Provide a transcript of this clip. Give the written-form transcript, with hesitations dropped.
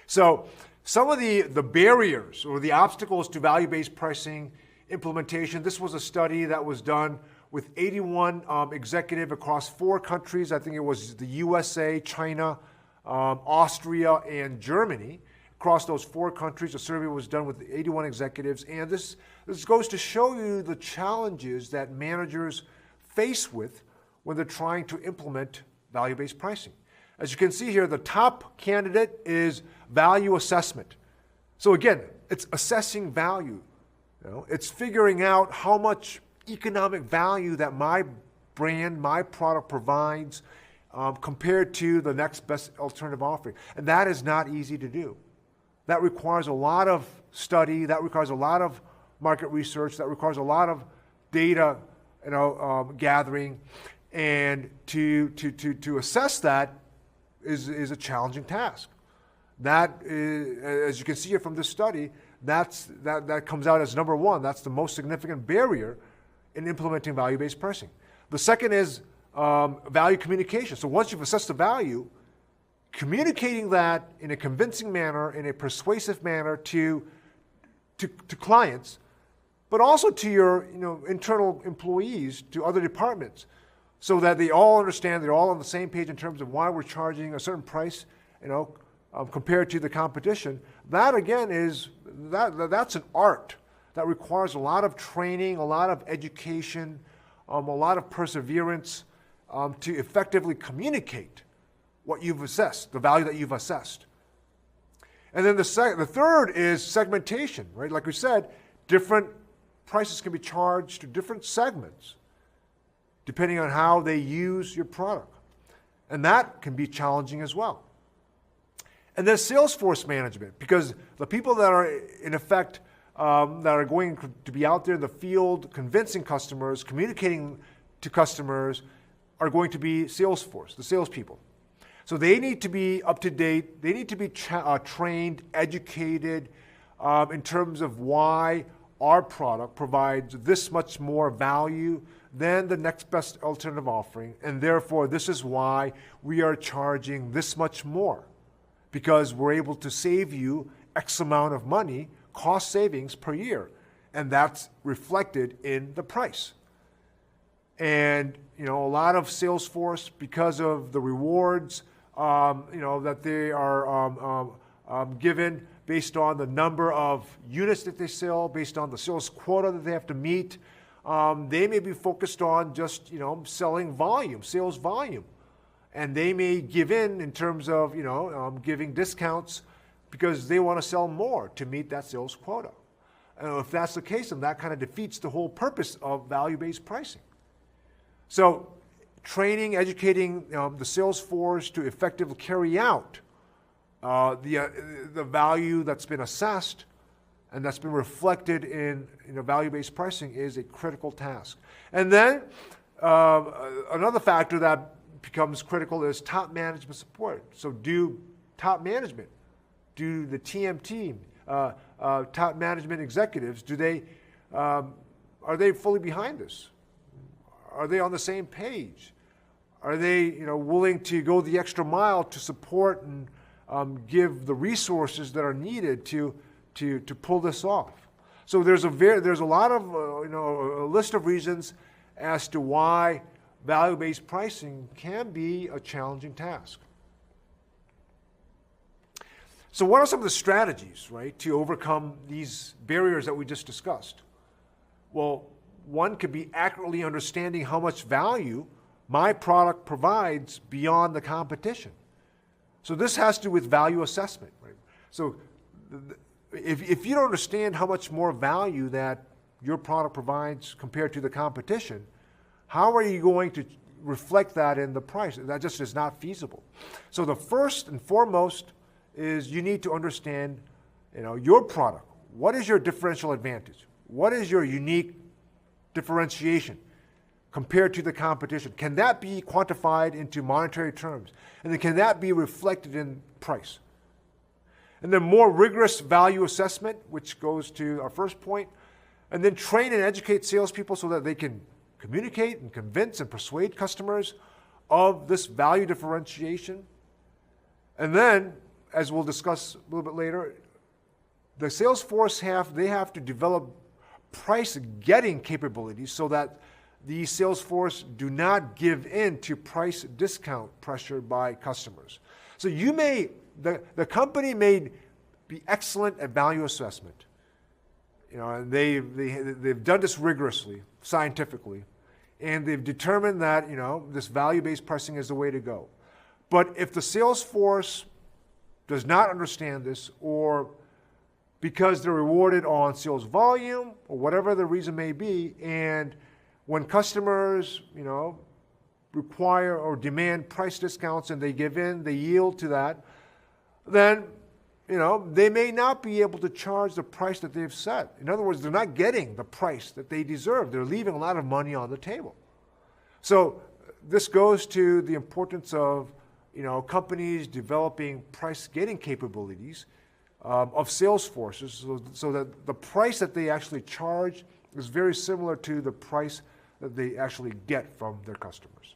So some of the barriers or the obstacles to value-based pricing implementation, this was a study that was done with 81 executives across 4 countries. I think it was the USA, China, Austria, and Germany. Across those 4 countries, a survey was done with 81 executives. And this goes to show you the challenges that managers face with when they're trying to implement value-based pricing. As you can see here, the top candidate is value assessment. So again, it's assessing value. It's figuring out how much economic value that my brand, my product provides compared to the next best alternative offering. And that is not easy to do. That requires a lot of study, that requires a lot of market research, that requires a lot of data gathering. And to assess that is a challenging task. That is, as you can see here from this study, that comes out as number 1. That's the most significant barrier in implementing value-based pricing. The second is value communication. So once you've assessed the value, communicating that in a convincing manner, in a persuasive manner to clients, but also to your internal employees, to other departments, so that they all understand, they're all on the same page in terms of why we're charging a certain price, compared to the competition. That again that's an art that requires a lot of training, a lot of education, a lot of perseverance to effectively communicate what you've assessed, the value that you've assessed. And then the third is segmentation, right? Like we said, different prices can be charged to different segments depending on how they use your product. And that can be challenging as well. And then sales force management, because the people that are in effect, that are going to be out there in the field convincing customers, communicating to customers, are going to be sales force, the salespeople. So they need to be up to date, they need to be trained, educated in terms of why our product provides this much more value than the next best alternative offering, and therefore this is why we are charging this much more, because we're able to save you X amount of money, cost savings per year, and that's reflected in the price. And a lot of sales force, because of the rewards that they are given based on the number of units that they sell, based on the sales quota that they have to meet, they may be focused on just selling volume, sales volume. And they may give in terms of giving discounts because they want to sell more to meet that sales quota. And if that's the case, then that kind of defeats the whole purpose of value-based pricing. So training, educating the sales force to effectively carry out the value that's been assessed and that's been reflected in value-based pricing is a critical task. And then another factor that becomes critical is top management support. So do top management, do the TM team, top management executives, are they fully behind this? Are they on the same page? Are they willing to go the extra mile to support and give the resources that are needed to pull this off? So there's a lot of a list of reasons as to why value-based pricing can be a challenging task. So what are some of the strategies, right, to overcome these barriers that we just discussed? Well, one could be accurately understanding how much value my product provides beyond the competition. So this has to do with value assessment, right? So if you don't understand how much more value that your product provides compared to the competition, how are you going to reflect that in the price? That just is not feasible. So the first and foremost is you need to understand, your product. What is your differential advantage? What is your unique differentiation compared to the competition? Can that be quantified into monetary terms? And then can that be reflected in price? And then more rigorous value assessment, which goes to our first point. And then train and educate salespeople so that they can communicate and convince and persuade customers of this value differentiation. And then, as we'll discuss a little bit later, the sales force they have to develop price getting capabilities so that the sales force do not give in to price discount pressure by customers. So the company may be excellent at value assessment. And they've done this rigorously, scientifically, and they've determined that this value-based pricing is the way to go. But if the sales force does not understand this, or because they're rewarded on sales volume or whatever the reason may be, and when customers require or demand price discounts and they give in, they yield to that, then they may not be able to charge the price that they've set. In other words, they're not getting the price that they deserve. They're leaving a lot of money on the table. So this goes to the importance of companies developing price getting capabilities of sales forces so that the price that they actually charge is very similar to the price that they actually get from their customers.